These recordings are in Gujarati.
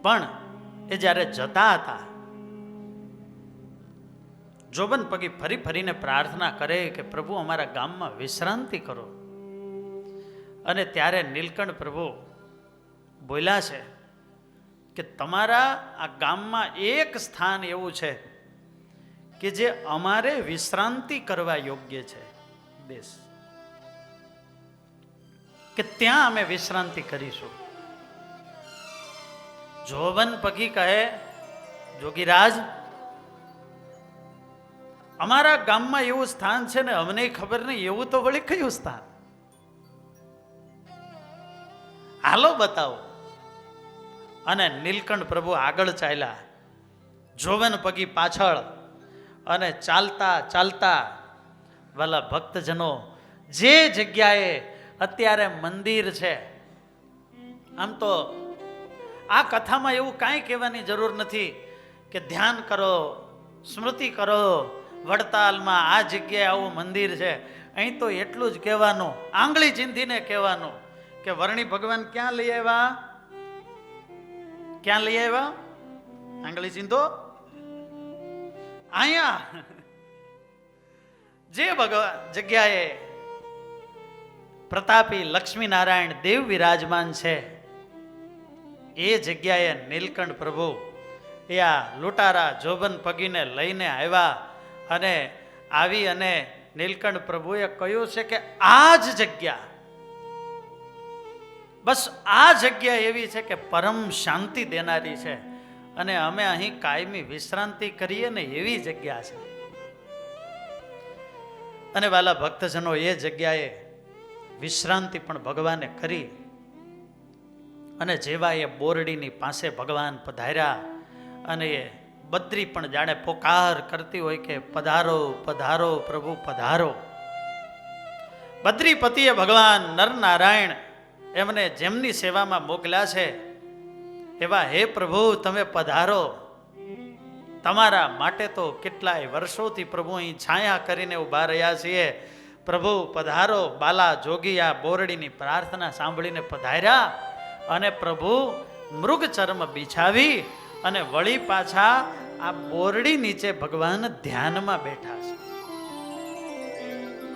પણ એ જ્યારે જતા હતા, જોબન પગી ફરી ફરીને પ્રાર્થના કરે કે પ્રભુ અમારા ગામમાં વિશ્રાંતિ કરો. અને ત્યારે નીલકંઠ પ્રભુ બોલ્યા છે કે તમારા આ ગામમાં એક સ્થાન એવું છે કે જે અમારે વિશ્રાંતિ કરવા યોગ્ય છે, દેશ, કે ત્યાં અમે વિશ્રાંતિ કરીશું. જોબન પગી કહે, જોગીરાજ, અમારા ગામમાં એવું સ્થાન છે ને અમને ખબર નહીં, એવું તો વળી કયું સ્થાન? હાલો બતાવો. અને નીલકંઠ પ્રભુ આગળ ચાલ્યા, જોબન પગી પાછળ, અને ચાલતા ચાલતા વાલા ભક્તજનો જે જગ્યાએ અત્યારે મંદિર છે, આમ તો આ કથામાં એવું કાંઈ કહેવાની જરૂર નથી કે ધ્યાન કરો, સ્મૃતિ કરો, વડતાલમાં આ જગ્યાએ આવું મંદિર છે. અહીં તો એટલું જ કહેવાનું, આંગળી ચીંધીને કહેવાનું કે વર્ણી ભગવાન ક્યાં લઈ આવ્યા? ક્યાં લઈ આવ્યા? આંગળી ચીંધો. અહીંયા જે જગ્યાએ પ્રતાપી લક્ષ્મીનારાયણ દેવ વિરાજમાન છે, એ જગ્યાએ નીલકંઠ પ્રભુ એ આ લૂંટારા જોબન પગીને લઈને આવ્યા. અને આવી અને નીલકંઠ પ્રભુએ કહ્યું છે કે આ જ જગ્યા, બસ આ જગ્યા એવી છે કે પરમ શાંતિ દેનારી છે, અને અમે અહીં કાયમી વિશ્રાંતિ કરીએ ને એવી જગ્યા છે. અને વાલા ભક્તજનો, એ જગ્યાએ વિશ્રાંતિ પણ ભગવાને કરી. અને જેવા એ બોરડીની પાસે ભગવાન પધાર્યા, અને એ બદ્રી પણ જાણે પોકાર કરતી હોય કે પધારો પધારો પ્રભુ પધારો. બદ્રીપતિએ ભગવાન નરનારાયણ એમને જેમની સેવામાં મોકલ્યા છે એવા, હે પ્રભુ તમે પધારો. તમારા માટે તો કેટલાય વર્ષોથી પ્રભુ અહીં છાયા કરીને ઊભા રહ્યા છીએ. પ્રભુ પધારો. બાલા જોગી આ બોરડીની પ્રાર્થના સાંભળીને પધાર્યા, અને પ્રભુ મૃગ ચર્મ બિછાવી અને વળી પાછા આ બોરડી નીચે ભગવાન ધ્યાનમાં બેઠા છે.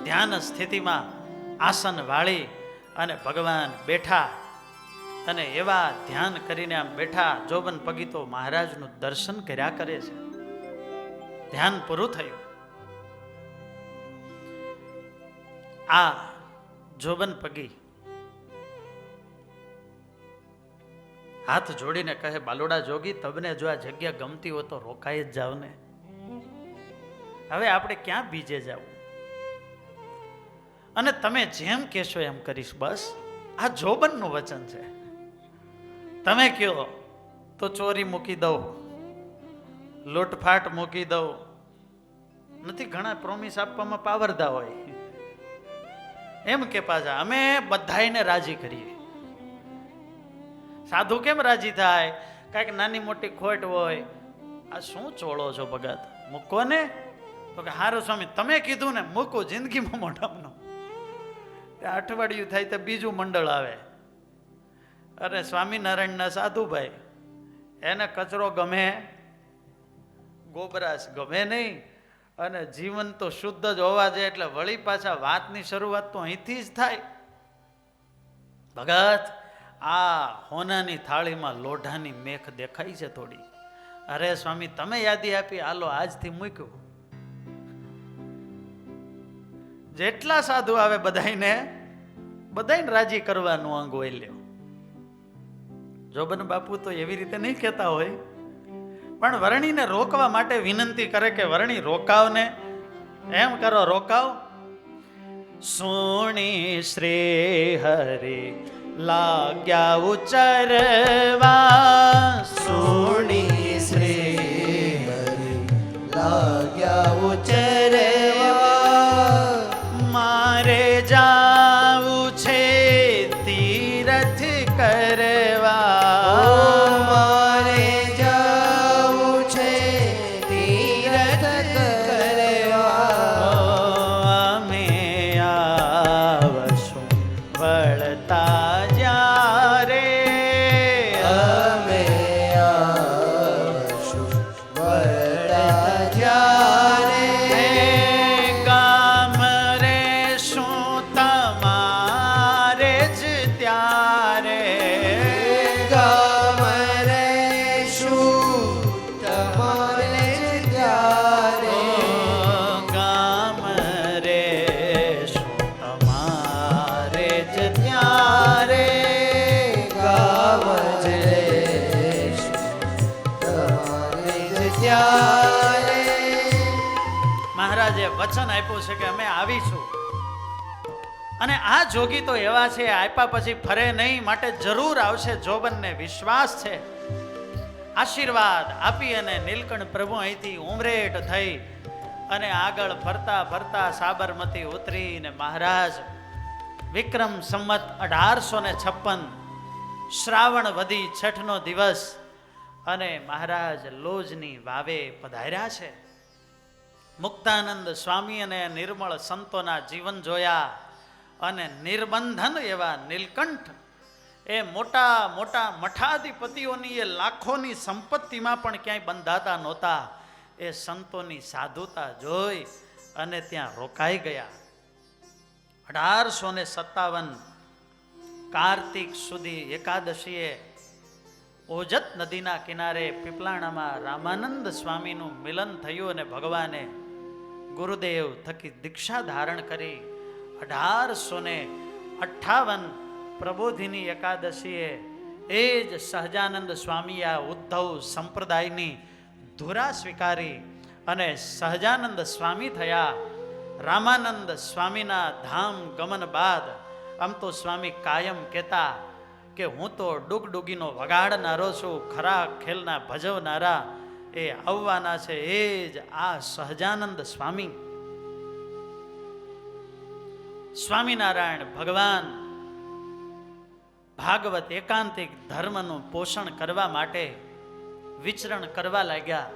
ધ્યાન સ્થિતિમાં આસન વાળી અને ભગવાન બેઠા, અને એવા ધ્યાન કરીને આમ બેઠા. જોબન પગી તો મહારાજનું દર્શન કર્યા કરે છે. ધ્યાન પૂરું થયું. આ જોબન પગી હાથ જોડીને કહે, બાલોડા જોગી, તમને જો આ જગ્યા ગમતી હોય તો રોકાઈ જ જાવ ને. હવે આપણે ક્યાં બીજે જવું? અને તમે જેમ કહેશો એમ કરીશ. બસ આ જોબનનું વચન છે. તમે કહો તો ચોરી મૂકી દઉં, લૂંટફાટ મૂકી દઉં. નથી, ઘણા પ્રોમિસ આપવામાં પાવરદા હોય. એમ કે પાછા અમે બધાને રાજી કરીએ. સાધુ કેમ રાજી થાય? કાંઈક નાની મોટી ખોટ હોય, આ શું ચોળો છો ભગત, મૂકો ને. તો કે હારું સ્વામી, તમે કીધું ને, મૂકો. જિંદગીમાં મોઢામાં અઠવાડિયું થાય તો બીજું મંડળ આવે. અરે સ્વામિનારાયણના સાધુભાઈ, એને કચરો ગમે, ગોબરાશ ગમે નહીં, અને જીવન તો શુદ્ધ જ હોવા જાય. એટલે વળી પાછા વાતની શરૂઆત તો અહીંથી જ થાય. ભગત, આ હોનાની થાળીમાં લોઢાની મેખ દેખાય છે થોડી. અરે સ્વામી, તમે યાદી આપી, હાલો આજથી મૂક્યું. જેટલા સાધુ આવે બધાને રાજી કરવાનું અંગ હોય લ્યો. જોબન બાપુ તો એવી રીતે નહીં કહેતા હોય, પણ વર્ણીને રોકવા માટે વિનંતી કરે કે વર્ણી રોકાવ ને. એમ કરો, રોકાવ. સોણી શ્રી હરે લાગ્યા ઉચરવા, સોણી શ્રી હરે લાગ્યા ઉચરવા, મારે જાવું છે તીરથ કરવા, મારે જાવું છે તીરથ કરવા, અમે આવશું વળતા જ્યારે, અમે વચન આપ્યું છે કે અમે આવીશું. અને આ જોગી તો એવા છે, આપ્યા પછી ફરે નહીં, માટે જરૂર આવશે. જોબનને વિશ્વાસ છે. આશીર્વાદ આપી અને નીલકંઠ પ્રભુ અહીંથી ઉમરેટ થઈ અને આગળ ફરતા ફરતા સાબરમતી ઉતરીને મહારાજ વિક્રમ સંમત 1856 શ્રાવણ વધી છઠનો દિવસ અને મહારાજ લોજની વાવે પધાર્યા છે. મુક્તાનંદ સ્વામી અને નિર્મળ સંતોના જીવન જોયા અને નિર્બંધન એવા નીલકંઠ એ મોટા મોટા મઠાધિપતિઓની એ લાખોની સંપત્તિમાં પણ ક્યાંય બંધાતા નહોતા. એ સંતોની સાધુતા જોઈ અને ત્યાં રોકાઈ ગયા. 1857 કાર્તિક સુધી એકાદશીએ ઓજત નદીના કિનારે પીપલાણામાં રામાનંદ સ્વામીનું મિલન થયું અને ભગવાને ગુરુદેવ થકી દીક્ષા ધારણ કરી. 1858 પ્રબોધિની એકાદશીએ એ જ સહજાનંદ સ્વામી આ ઉદ્ધવ સંપ્રદાયની ધુરા સ્વીકારી અને સહજાનંદ સ્વામી થયા. રામાનંદ સ્વામીના ધામ ગમન બાદ આમ તો સ્વામી કાયમ કહેતા કે હું તો ડુગડુગીનો વગાડનારો છું, ખરા ખેલના ભજવનારા એ આવવાના છે. એ જ આ સહજાનંદ સ્વામી. સ્વામિનારાયણ ભગવાન ભાગવત એકાંતિક ધર્મનું પોષણ કરવા માટે વિચરણ કરવા લાગ્યા.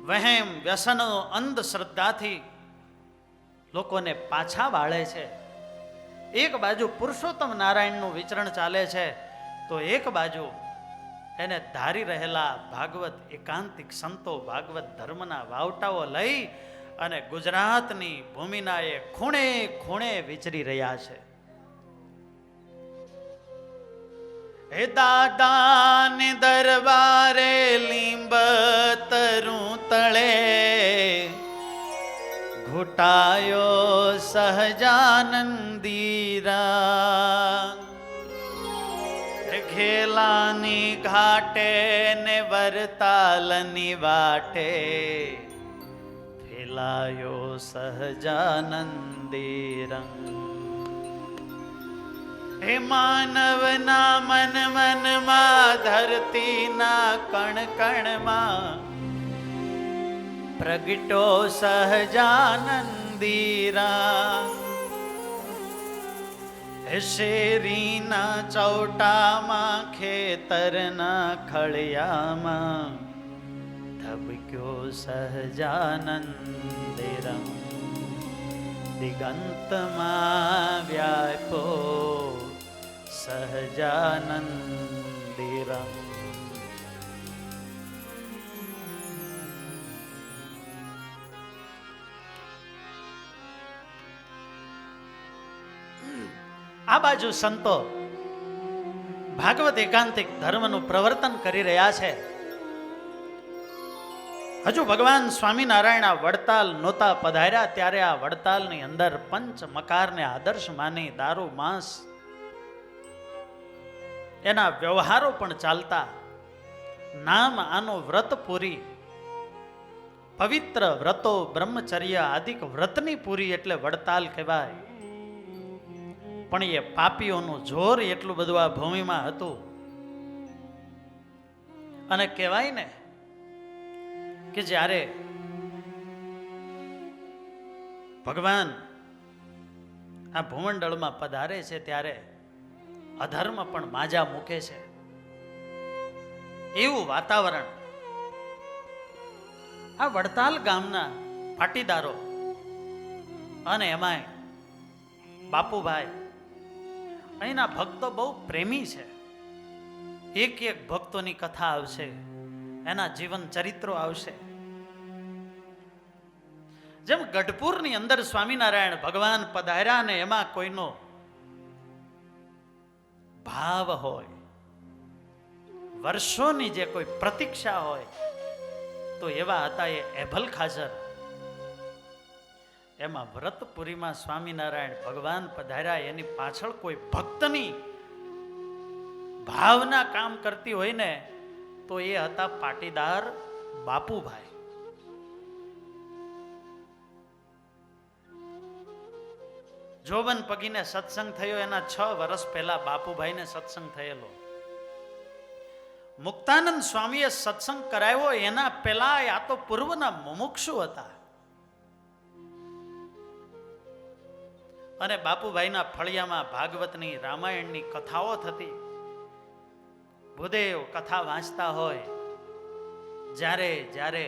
વહેમ વ્યસનો અંધશ્રદ્ધાથી લોકોને પાછા વાળે છે. એક બાજુ પુરુષોત્તમ નારાયણનું વિચરણ ચાલે છે તો એક બાજુ એને ધારી રહેલા ભાગવત એકાંતિક સંતો ભાગવત ધર્મના વાવટાઓ લઈ અને ગુજરાતની ભૂમિના એ ખૂણે ખૂણે વિચરી રહ્યા છે. હે દાદાને દરબારે લીંબ તરું તળે ઘૂટાયો સહજાનંદીરા. ઘેલાની ઘાટે ને વરતાલની વાટે ફેલાયો સહજાનંદીરંગ. હે માનવના મન મનમાં ધરતીના કણ કણમાં પ્રગટો સહજાનંદીરા. હે શેરીના ચૌટામાં ખેતરના ખળિયામાં ધબક્યો સહજાનંદીરંગ. દિગંતમાં વ્યાપો સહજાનંદીરંગ. આ બાજુ સંતો ભાગવત એકાંતિક ધર્મનું પ્રવર્તન કરી રહ્યા છે. હજુ ભગવાન સ્વામિનારાયણ આ વડતાલ નહોતા પધાર્યા ત્યારે આ વડતાલની અંદર પંચ મકારને આદર્શ માની દારૂ માંસ એના વ્યવહારો પણ ચાલતા. નામ આનો વ્રતપુરી. પવિત્ર વ્રતો બ્રહ્મચર્ય આદિક વ્રતની પૂરી એટલે વડતાલ કહેવાય. પણ એ પાપીઓનું જોર એટલું બધું આ ભૂમિમાં હતું. અને કહેવાય ને કે જ્યારે ભગવાન આ ભૂમંડળમાં પધારે છે ત્યારે અધર્મ પણ માજા મૂકે છે એવું વાતાવરણ આ વડતાલ ગામના પાટીદારો અને એમાંય બાપુભાઈ અહીંના ભક્તો બહુ પ્રેમી છે. એક એક ભક્તોની કથા આવશે, એના જીવન ચરિત્રો આવશે. જેમ ગઢપુરની અંદર સ્વામિનારાયણ ભગવાન પધાર્યા ને એમાં કોઈનો ભાવ હોય, વર્ષોની જે કોઈ પ્રતીક્ષા હોય તો એવા હતા એ એભલ ખાજર. એમાં વ્રતપુરીમાં સ્વામિનારાયણ ભગવાન પધાર્યા એની પાછળ કોઈ ભક્તની ભાવના કામ કરતી હોય ને તો એ હતા પાટીદાર બાપુભાઈ. જોબન પગીને સત્સંગ થયો એના 6 વર્ષ પહેલા બાપુભાઈને સત્સંગ થયેલો. મુક્તાનંદ સ્વામીએ સત્સંગ કરાવ્યો એના પહેલા આ તો પૂર્વના મુમુક્ષુ હતા. અને બાપુભાઈના ફળિયામાં ભાગવતની રામાયણની કથાઓ થતી. ભૂદેવ કથા વાંચતા હોય, જ્યારે જ્યારે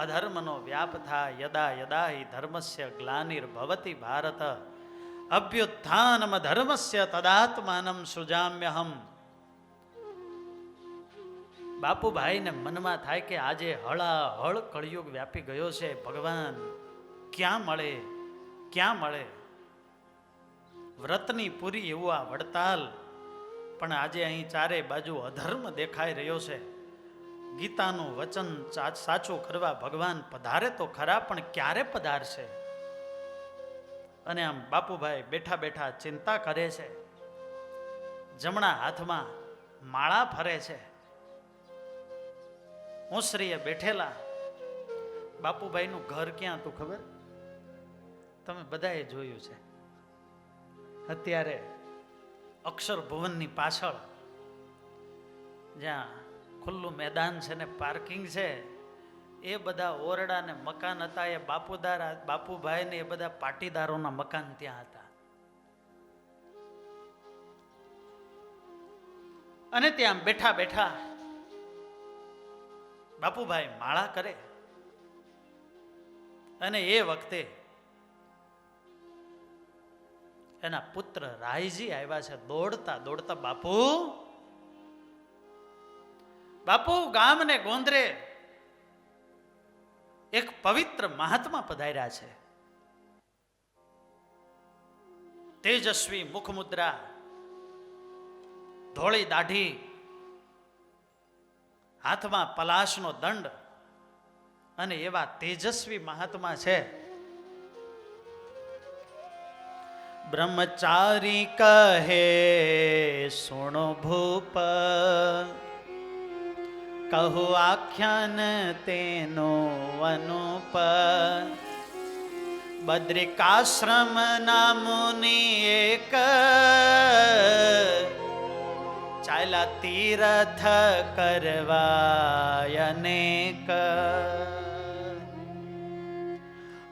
અધર્મનો વ્યાપ થાય, યદા યદા હિ ધર્મસ્ય ગ્લાનિર્ભવતિ ભારત અભ્યુત્થાનમ ધર્મસ્ય તદાત્માનમ સૃજામ્યહમ. બાપુભાઈને મનમાં થાય કે આજે હળાહળ કળિયુગ વ્યાપી ગયો છે, ભગવાન ક્યાં મળે ક્યાં મળે. વ્રતની પૂરી એવું આ વડતાલ, પણ આજે અહીં ચારે બાજુ અધર્મ દેખાઈ રહ્યો છે. ગીતાનું વચન સાચું કરવા ભગવાન પધારે તો ખરા, પણ ક્યારે પધારશે? અને આમ બાપુભાઈ બેઠા બેઠા ચિંતા કરે છે. જમણા હાથમાં માળા ફરે છે. ઓસરીએ બેઠેલા બાપુભાઈનું ઘર ક્યાં હતું ખબર? તમે બધાએ જોયું છે. અત્યારે અક્ષર ભુવનની પાછળ જ્યાં ખુલ્લું મેદાન છે ને પાર્કિંગ છે, એ બધા ઓરડા ને મકાન હતા. એ બાપુભાઈ ને એ બધા પાટીદારોના મકાન ત્યાં હતા. અને ત્યાં બેઠા બેઠા બાપુભાઈ માળા કરે. અને એ વખતે એના પુત્ર રાયજી આવ્યા છે દોડતા દોડતા. બાપુ બાપુ, ગામ ને ગોંદરે એક પવિત્ર મહાત્મા પધાર્યા છે. તેજસ્વી મુખમુદ્રા, ધોળી દાઢી, હાથમાં પલાશનો દંડ, અને એવા તેજસ્વી મહાત્મા છે. બ્રહ્મચારી કહે સુણો ભૂપ, કહો આખ્યાન તેનો અનુપ. બદ્રિકાશ્રમ ના મુનિ એક, ચાલ્યા તીર્થ કરવા અનેક.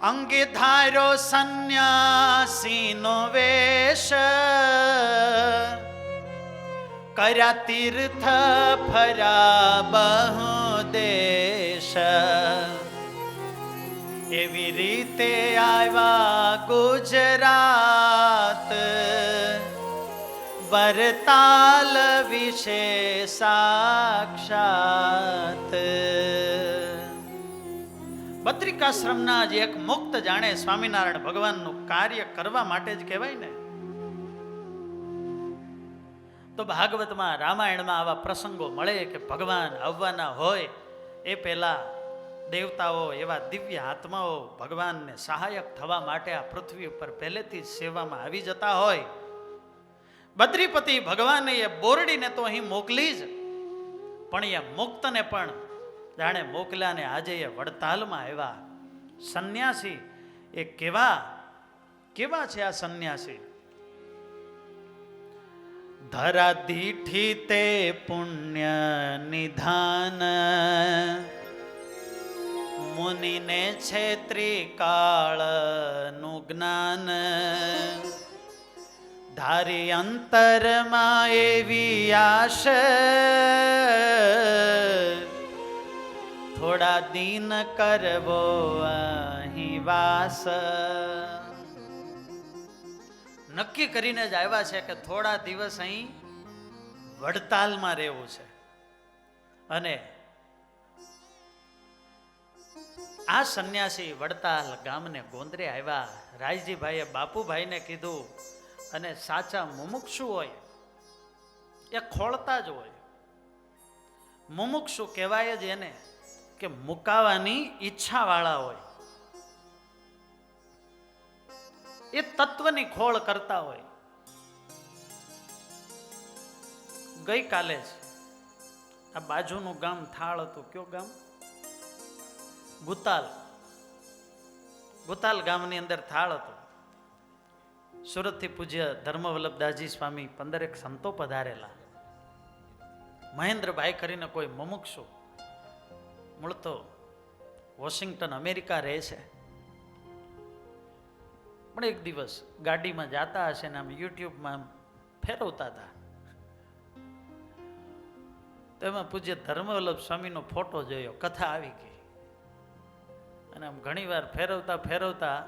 અંગે ધાર્યો સંન્યાસીનો વેશ, કર્યા તીર્થ ફર્યા બહુ દેશ. એવી રીતે આવ્યા ગુજરાત, વરતાલ વિશે સાક્ષાત. બદ્રિકાશ્રમના જ એક મુક્ત જાણે સ્વામિનારાયણ ભગવાનનું કાર્ય કરવા માટે જ કહેવાય ને. તો ભાગવતમાં રામાયણમાં આવા પ્રસંગો મળે કે ભગવાન આવવાના હોય એ પહેલા દેવતાઓ, એવા દિવ્ય આત્માઓ ભગવાનને સહાયક થવા માટે આ પૃથ્વી ઉપર પહેલેથી જ સેવામાં આવી જતા હોય. બદ્રીપતિ ભગવાને એ બોરડીને તો અહીં મોકલી જ, પણ એ મુક્તને પણ જાણે મોકલ્યા. ને આજે એ વડતાલમાં આવ્યા સંન્યાસી. એ કેવા કેવા છે આ સંન્યાસી? ધરા દીઠી તે પુણ્ય નિધાન, મુનિને છે ત્રિકાળનું જ્ઞાન. ધારી અંતરમાં એવી આશ, થોડા દિન કરવો અહીં વાસ. નક્કી કરીને જ આવ્યા છે કે થોડા દિવસ અહીં વડતાલમાં રહેવું છે. અને આ સંન્યાસી વડતાલ ગામને ગોંદરે આવ્યા. રાયજીભાઈએ બાપુભાઈને કીધું, અને સાચા મુમુક્ષુ હોય એ ખોળતા જ હોય. મુમુક્ષુ કહેવાય જ એને કે મુકાવાની ઈચ્છા વાળા હોય. એ તત્વની ખોળ કરતા હોય. ગઈકાલે જ આ બાજુનું ગામ થાળ હતું. કયો ગામ? ગુતાલ. ગુતાલ ગામની અંદર થાળ હતો. સુરતથી પૂજ્ય ધર્મવલ્લભદાસજી સ્વામી 15 સંતો પધારેલા. મહેન્દ્રભાઈ કરીને કોઈ મુમુક્ષુ, મૂળ તો વોશિંગ્ટન અમેરિકા રહે છે, પણ એક દિવસ ગાડીમાં જાતા હશે ને આમ યુટ્યુબમાં ફેરવતા હતા, તેમાં પૂજ્ય ધર્મવલ્લભ સ્વામીનો ફોટો જોયો, કથા આવી ગઈ. અને આમ ઘણી વાર ફેરવતા ફેરવતા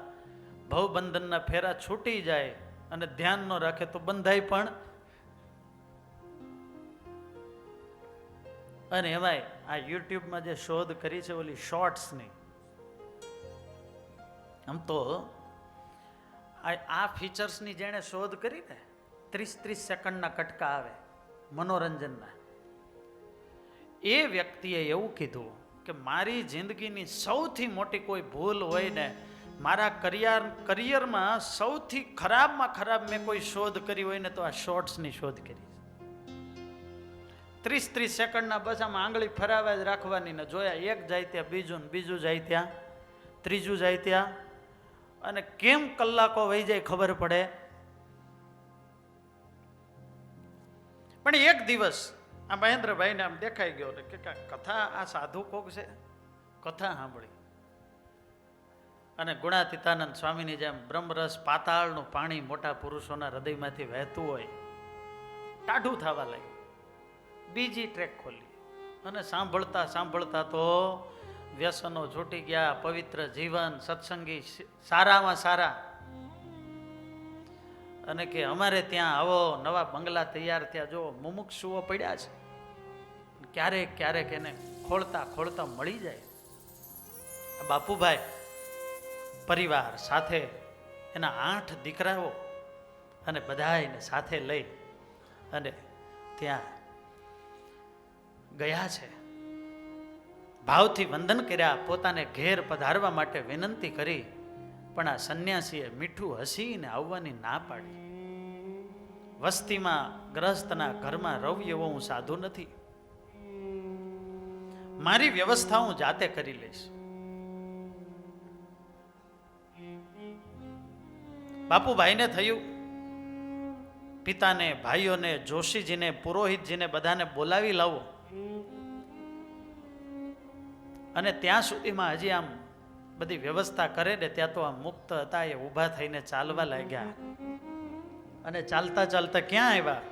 ભવબંધનના ફેરા છૂટી જાય અને ધ્યાન ન રાખે તો બંધાય પણ. અને એમાંય આ યુટ્યુબમાં જે શોધ કરી છે ઓલી શોર્ટ્સની, આમ તો આ ફીચર્સની જેણે શોધ કરી ને 30-30 સેકન્ડના કટકા આવે મનોરંજનના, એ વ્યક્તિએ એવું કીધું કે મારી જિંદગીની સૌથી મોટી કોઈ ભૂલ હોય ને, મારા કરિયરમાં સૌથી ખરાબમાં ખરાબ મેં કોઈ શોધ કરી હોય ને તો આ શોર્ટ્સની શોધ કરી. 30-30 સેકન્ડના બસ આમ આંગળી ફરાવા જ રાખવાની ને જોયા, એક જાય ત્યાં બીજું, બીજું જાય ત્યાં ત્રીજું જાય ત્યાં, અને કેમ કલાકો વહી જાય ખબર પડે. પણ એક દિવસ આ મહેન્દ્રભાઈને આમ દેખાઈ ગયો કે કથા આ સાધુ કોક છે, કથા સાંભળી અને ગુણાતીતાનંદ સ્વામીની જેમ બ્રહ્મરસ પાતાળનું પાણી મોટા પુરુષોના હૃદયમાંથી વહેતું હોય, ટાઢું થવા લાગ્યું. બીજી ટ્રેક ખોલી અને સાંભળતા સાંભળતા તો વ્યસનો છૂટી ગયા, પવિત્ર જીવન, સત્સંગી સારામાં સારા. અને કે અમારે ત્યાં આવો, નવા બંગલા તૈયાર થયા, જો મુમુક્ષુઓ પડ્યા છે, ક્યારેક ક્યારેક એને ખોળતા ખોળતા મળી જાય. બાપુભાઈ પરિવાર સાથે એના 8 દીકરાઓ અને બધાને સાથે લઈ અને ત્યાં ગયા છે. ભાવથી વંદન કર્યા, પોતાને ઘેર પધારવા માટે વિનંતી કરી, પણ આ સંન્યાસીએ મીઠું હસીને આવવાની ના પાડી. વસ્તીમાં ગ્રહસ્થના ઘરમાં રહું એવો હું સાધુ નથી, મારી વ્યવસ્થા હું જાતે કરી લઈશ. બાપુભાઈને થયું, પિતાને, ભાઈઓને, જોશીજીને, પુરોહિતજીને બધાને બોલાવી લાવો. અને ત્યાં સુધીમાં હજી આમ બધી વ્યવસ્થા કરે ને ત્યાં તો આ મુક્ત હતા, એ ઊભા થઈને ચાલવા લાગ્યા. અને ચાલતા ચાલતા ક્યાં આવ્યા?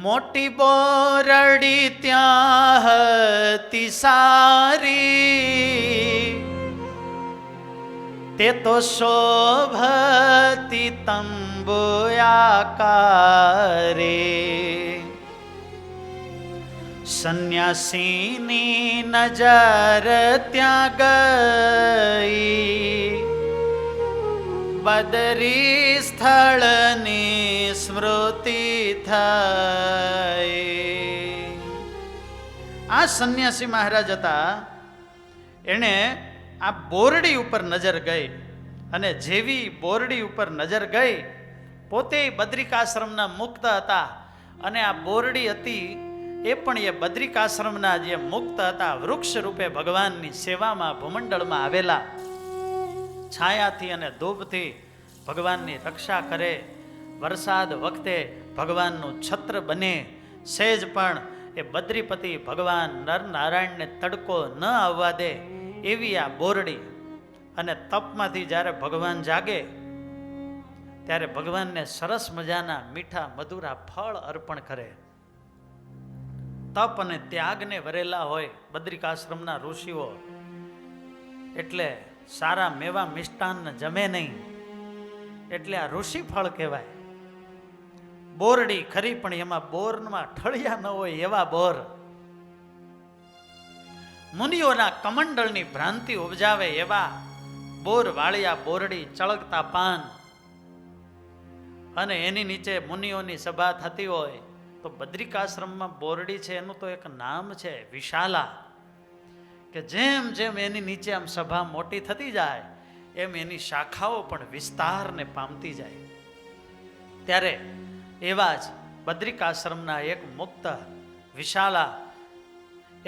મોટી બોરડી ત્યાં હતી સારી, તે તો શોભતી તંબુયાકારી. સંન્યાસીની નજર ત્યાં ગઈ, બદરી સ્થળની સ્મૃતિ થઈ. આ સંન્યાસી મહારાજ હતા, એણે આ બોરડી ઉપર નજર ગઈ, અને જેવી બોરડી ઉપર નજર ગઈ, પોતે બદ્રિકાશ્રમના મુક્ત હતા, અને આ બોરડી હતી એ પણ એ બદ્રિકાશ્રમના જે મુક્ત હતા, વૃક્ષ રૂપે ભગવાનની સેવામાં ભૂમંડળમાં આવેલા, છાયાથી અને ધૂપથી ભગવાનની રક્ષા કરે, વરસાદ વખતે ભગવાનનું છત્ર બને, સહેજ પણ એ બદ્રીપતિ ભગવાન નરનારાયણને તડકો ન આવવા દે એવી આ બોરડી. અને તપમાંથી જ્યારે ભગવાન જાગે ત્યારે ભગવાનને સરસ મજાના મીઠા મધુરા ફળ અર્પણ કરે. તપ અને ત્યાગને વરેલા હોય બદ્રિકાશ્રમના ઋષિઓ, એટલે સારા મેવા મિષ્ટાન જમે નહીં, એટલે આ ઋષિ ફળ કહેવાય. બોરડી ખરી પણ એમાં બોરમાં ઠળિયા ન હોય એવા બોર. મુનિઓના કમંડળની ભ્રાંતિ ઉપજાવે એવા બોર વાળિયા બોરડી, ચળકતા પાન, અને એની નીચે મુનિઓની સભા થતી હોય તો બદ્રિકાશ્રમમાં બોરડી છે એનું તો એક નામ છે વિશાલા, કે જેમ જેમ એની નીચે આમ સભા મોટી થતી જાય એમ એની શાખાઓ પણ વિસ્તારને પામતી જાય. ત્યારે એવા જ બદ્રિકાશ્રમના એક મુક્ત વિશાલા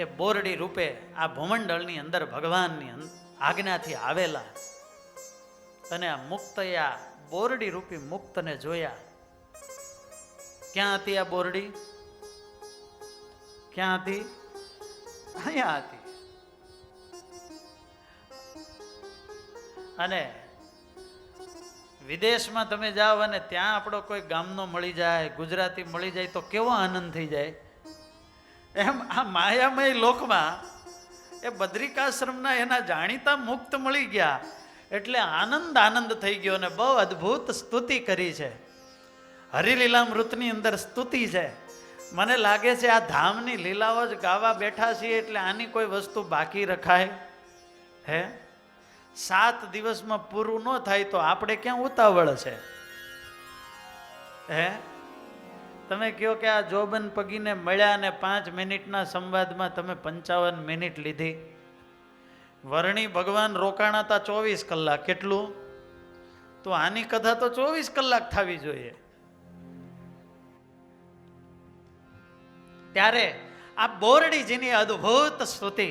એ બોરડી રૂપે આ ભૂમંડળની અંદર ભગવાનની આજ્ઞાથી આવેલા. અને આ મુક્તયા બોરડી રૂપી મુક્તને જોયા. ક્યાં હતી આ બોરડી? ક્યાં હતી? અહીંયા હતી. અને વિદેશમાં તમે જાઓ અને ત્યાં આપણો કોઈ ગામનો મળી જાય, ગુજરાતી મળી જાય તો કેવો આનંદ થઈ જાય. એમ આ માયામય લોકમાં એ બદ્રિકાશ્રમના એના જાણીતા મુક્ત મળી ગયા એટલે આનંદ થઈ ગયો અને બહુ અદ્ભુત સ્તુતિ કરી છે. હરિલીલામૃતની અંદર સ્તુતિ છે. મને લાગે છે આ ધામની લીલાઓ જ ગાવા બેઠા છીએ એટલે આની કોઈ વસ્તુ બાકી રખાય હે? 7 દિવસમાં પૂરું ન થાય તો આપણે ક્યાં ઉતાવળ છે હે? તમે કહો કે આ જોબન પગીને મળ્યા ને 5 મિનિટના સંવાદમાં તમે 55 મિનિટ લીધી. વર્ણી ભગવાન રોકાણા હતા 24 કલાક. કેટલું? તો આની કથા તો 24 કલાક થવી જોઈએ. ત્યારે આ બોરડીજીની અદ્ભુત સ્તુતિ,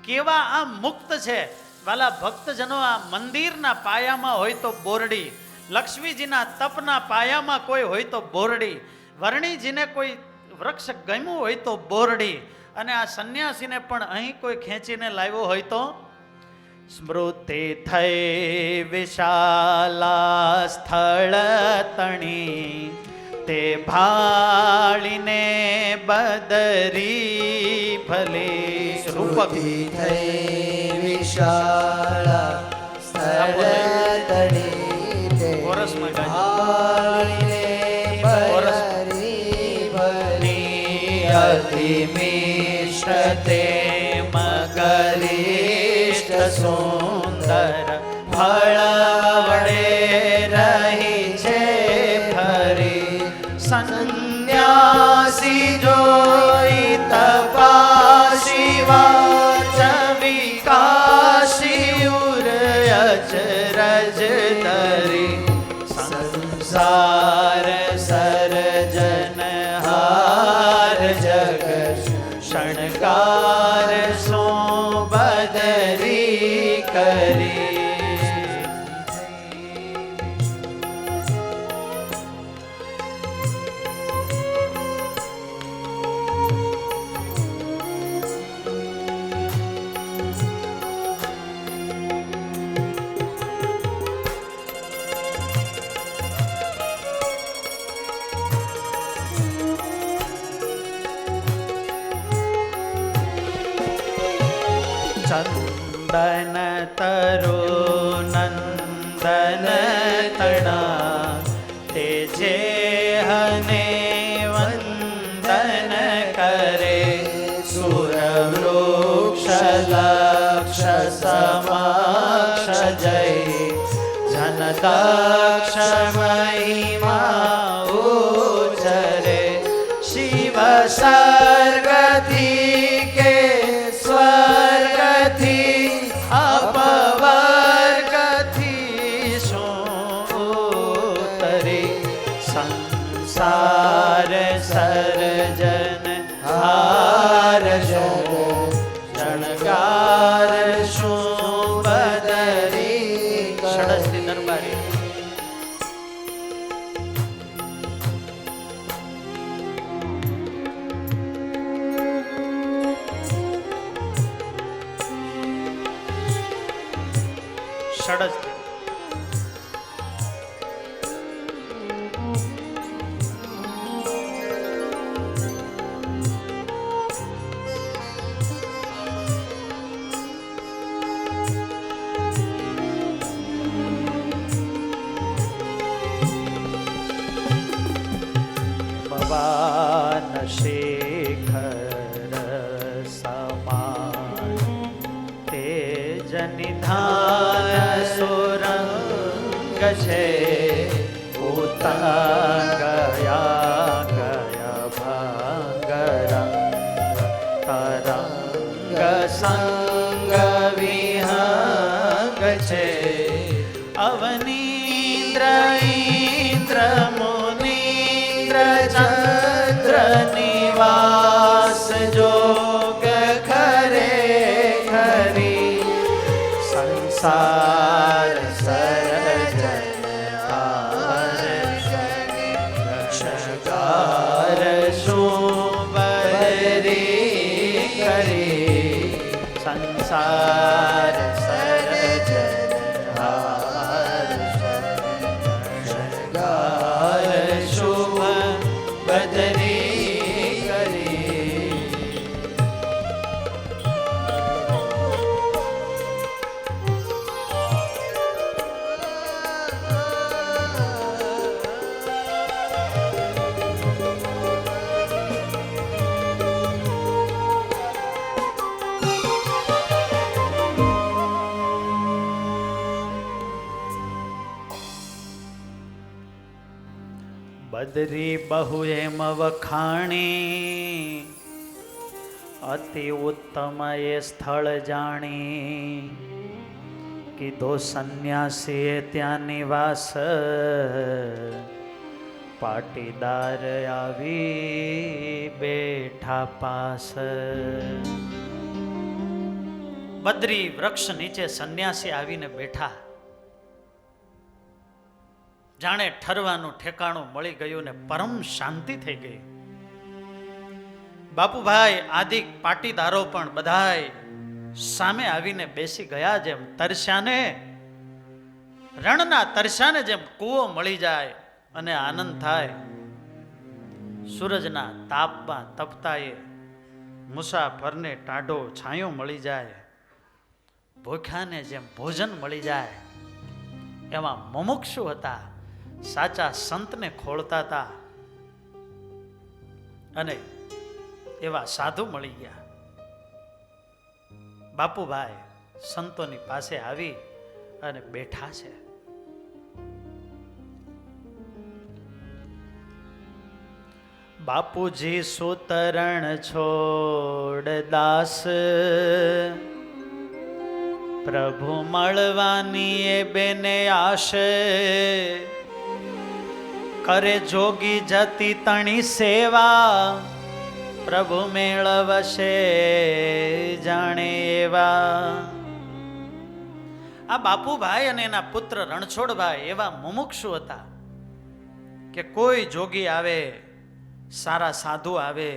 કેવા આ મુક્ત છે. વાલા ભક્તજનો, આ મંદિરના પાયામાં હોય તો બોરડી, લક્ષ્મીજીના તપના પાયામાં કોઈ હોય તો બોરડી, વર્ણીજીને કોઈ વૃક્ષ ગમ્યું હોય તો બોરડી, અને આ સંન્યાસીને પણ અહીં કોઈ ખેંચીને લાવ્યો હોય તો સ્મૃતિ થઈ વિશાલા સ્થળ તણી તે ભાળીને બદરી ભલી રૂપક થઈ વિશાળા સ્થળ તણી તે કોરસમાં ભાળીને બદરી ભલી અતિ મિશ્ર તે મગરિષ્ઠ સુંદર ફળ વડે રહી છે ફરી સંન્યાસી જોઈ તપાસી વાચ વિકાસી ઉરયચ રજ ધરી સંસાર સર્જન હાર જગ શણગાર સો બદરી કરી. ચંદન તરો નંદન તણા તે જે હને વંદન કરે સુરવૃક્ષ લક્ષ સમક્ષ જય જનદક્ષ મહિમા ઉજરે શિવ સર્ગથી કે સ્વર્ગથી અપવર્ગથી શું ઉતરે સંસાર સર્જન હાર જગ શણગાર શું બદરી. ષડસ્તી દરબારી ષડસ્તી પવન શેખર સમાન તેજ નિધાન સુરંગ છે ઉતા ગયા ગયા ભાંગરંગ તરંગ સંગ વિહંગ છે અવનીન્દ્ર ઇન્દ્ર મુનીન્દ્ર ચંદ્ર નિવાસ જોગ ખરે ખરી સંસાર સર સાર સરજ હાર શણગાર શુભ બદરી કરી. બદરી બહુ એમ વખાણી, અતિ ઉત્તમ એ સ્થળ જાણી. કીધો સંન્યાસીએ ત્યાં નિવાસ, પાટીદાર આવી બેઠા પાસ. બદરી વૃક્ષ નીચે સંન્યાસી આવીને બેઠા. જાણે ઠરવાનું ઠેકાણું મળી ગયું ને પરમ શાંતિ થઈ ગઈ. બાપુભાઈ આદિક પાટીદારો પણ બધાય સામે આવીને બેસી ગયા. જેમ તરસ્યાને, રણના તરસ્યાને જેમ કૂવો મળી જાય અને આનંદ થાય, સૂરજના તાપમાં તપતા એ મુસાફરને ટાઢો છાંયો મળી જાય, ભૂખ્યાને જેમ ભોજન મળી જાય, એમાં મુમુક્ષુ હતા, સાચા સંતને ખોળતા હતા. અને એવા સાધુ મળી ગયા. બાપુભાઈ સંતોની પાસે આવી અને બેઠા છે. બાપુજી સુતરણ છોડ દાસ, પ્રભુ મળવાની એ બેને આશે. કરે જોગી જતી તણી સેવા, પ્રભુ મેળવશે જાણે એવા. આ બાપુભાઈ અને એના પુત્ર રણછોડભાઈ એવા મુમુક્ષુ હતા કે કોઈ જોગી આવે, સારા સાધુ આવે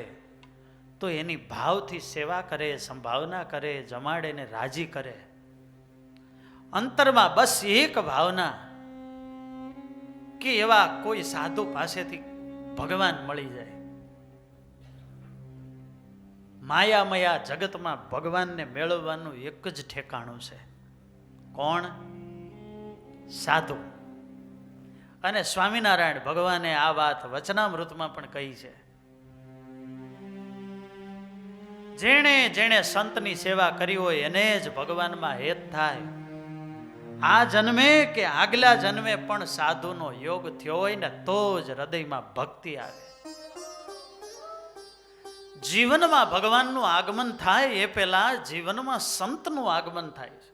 તો એની ભાવથી સેવા કરે, સંભાવના કરે, જમાડે ને રાજી કરે. અંતરમાં બસ એક ભાવના કે એવા કોઈ સાધુ પાસેથી ભગવાન મળી જાય. માયામયા જગતમાં ભગવાનને મેળવવાનું એક જ ઠેકાણું છે. કોણ? સાધુ. અને સ્વામિનારાયણ ભગવાને આ વાત વચનામૃતમાં પણ કહી છે. જેણે જેણે સંતની સેવા કરી હોય એને જ ભગવાનમાં હેત થાય. આ જન્મે કે આગલા જન્મે પણ સાધુનો યોગ થયો હોય ને તો જ હૃદયમાં ભક્તિ આવે. જીવનમાં ભગવાનનું આગમન થાય એ પહેલા જીવનમાં સંતનું આગમન થાય છે.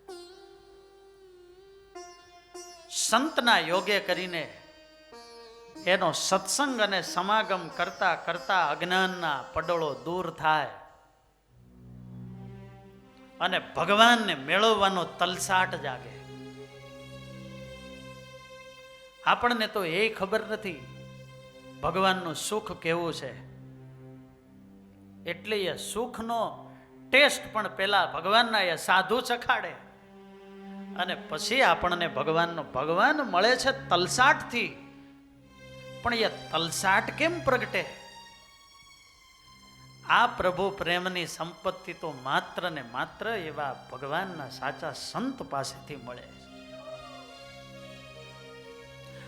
સંતના યોગે કરીને એનો સત્સંગ અને સમાગમ કરતા કરતા અજ્ઞાનના પડોળો દૂર થાય અને ભગવાનને મેળવવાનો તલસાટ જાગે. આપણને તો એ ખબર નથી ભગવાનનું સુખ કેવું છે, એટલે એ સુખનો ટેસ્ટ પણ પેલા ભગવાનના એ સાધુ ચખાડે અને પછી આપણને ભગવાન મળે છે તલસાટથી. પણ એ તલસાટ કેમ પ્રગટે? આ પ્રભુ પ્રેમની સંપત્તિ તો માત્ર ને માત્ર એવા ભગવાનના સાચા સંત પાસેથી મળે છે.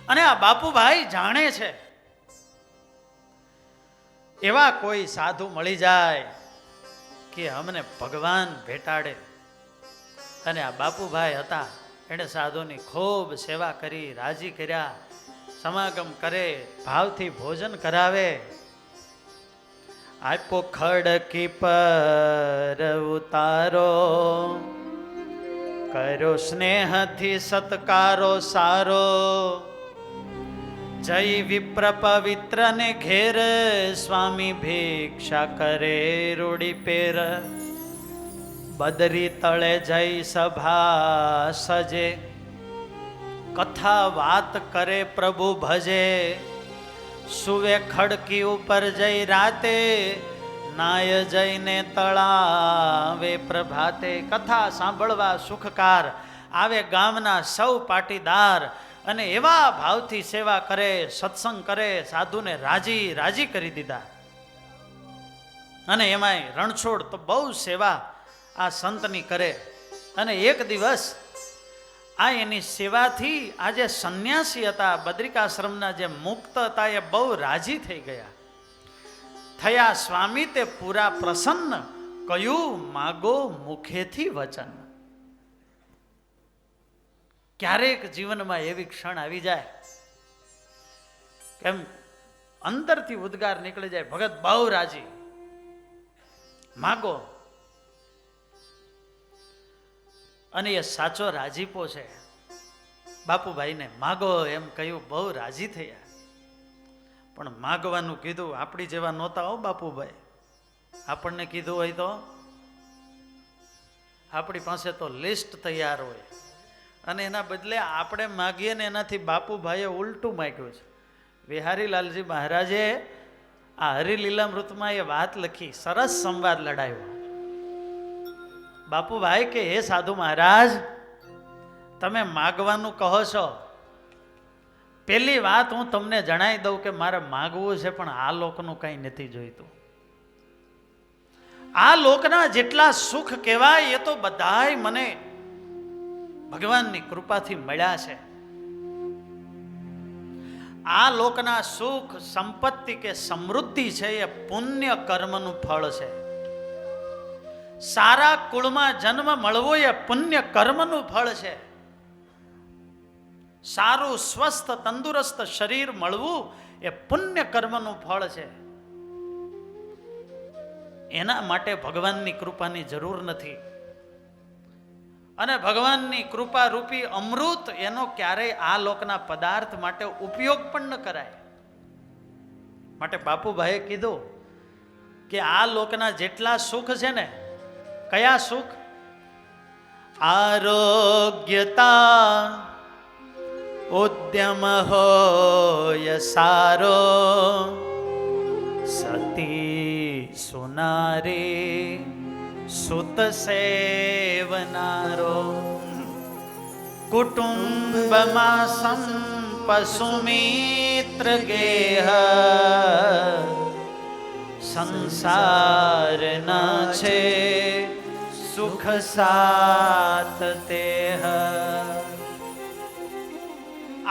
અને આ બાપુભાઈ જાણે છે એવા કોઈ સાધુ મળી જાય કે અમને ભગવાન ભેટાડે. અને આ બાપુભાઈ હતા, એણે સાધુની ખૂબ સેવા કરી, રાજી કર્યા, સમાગમ કરે, ભાવથી ભોજન કરાવે. આપો ખડકી પર ઉતારો, કર્યો સ્નેહથી સત્કારો સારો. જય વિપ્ર પવિત્ર ને ઘેર, સ્વામી ભિક્ષા કરે રૂડી પેર. બદરી તળે જઈ સભા સજે, કથા વાત કરે પ્રભુ ભજે. સુવે ખડકી ઉપર જઈ રાતે, નાય જઈને તળાવે પ્રભાતે, કથા સાંભળવા સુખકાર આવે ગામના સૌ પાટીદાર, અને એવા ભાવથી સેવા કરે, સત્સંગ કરે, સાધુને રાજી રાજી કરી દીધા. અને એમાંય રણછોડ તો બહુ સેવા આ સંતની કરે. અને એક દિવસ આ એની સેવાથી આ જે સંન્યાસી હતા, બદ્રિકાશ્રમના જે મુક્ત હતા, એ બહુ રાજી થઈ ગયા. થયા સ્વામી તે પૂરા પ્રસન્ન, કયું માગો મુખેથી વચન. ક્યારેક જીવનમાં એવી ક્ષણ આવી જાય કેમ અંદરથી ઉદ્ગાર નીકળી જાય, ભગત બહુ રાજી, માગો. અને એ સાચો રાજીપો છે. બાપુભાઈને માગો એમ કહ્યું, બહુ રાજી થયા. પણ માગવાનું કીધું આપણી જેવા નહોતા હો બાપુભાઈ. આપણને કીધું હોય તો આપણી પાસે તો લિસ્ટ તૈયાર હોય, અને એના બદલે આપણે માગીએ ને એનાથી બાપુભાઈએ ઉલટું માગ્યું છે. વિહારીલાલજી મહારાજે આ હરિલીલામૃતમાં એ વાત લખી, સરસ સંવાદ લડાયો. બાપુભાઈ કે હે સાધુ મહારાજ, તમે માગવાનું કહો છો, પેલી વાત હું તમને જણાવી દઉં કે મારે માગવું છે, પણ આ લોકનું કંઈ નથી જોઈતું. આ લોકના જેટલા સુખ કહેવાય એ તો બધાય મને ભગવાનની કૃપાથી મળ્યા છે. આ લોકના સુખ, સંપત્તિ કે સમૃદ્ધિ છે એ પુણ્ય કર્મનું ફળ છે. સારા કુળમાં જન્મ મળવો એ પુણ્ય કર્મનું ફળ છે. સારું સ્વસ્થ તંદુરસ્ત શરીર મળવું એ પુણ્ય કર્મનું ફળ છે. એના માટે ભગવાનની કૃપાની જરૂર નથી. અને ભગવાનની કૃપા રૂપી અમૃત એનો ક્યારેય આ લોકના પદાર્થ માટે ઉપયોગ પણ ન કરાય. માટે બાપુભાઈએ કીધું કે આ લોકના જેટલા સુખ છે ને, કયા સુખ? આરોગ્યતા ઉદ્યમ હોય સારો, સતી સુનારી સુત સેવનારો, કુટુંબમાં સંપસુમિત્ર ગેહ, સંસારના છે સુખ સાત તેહ.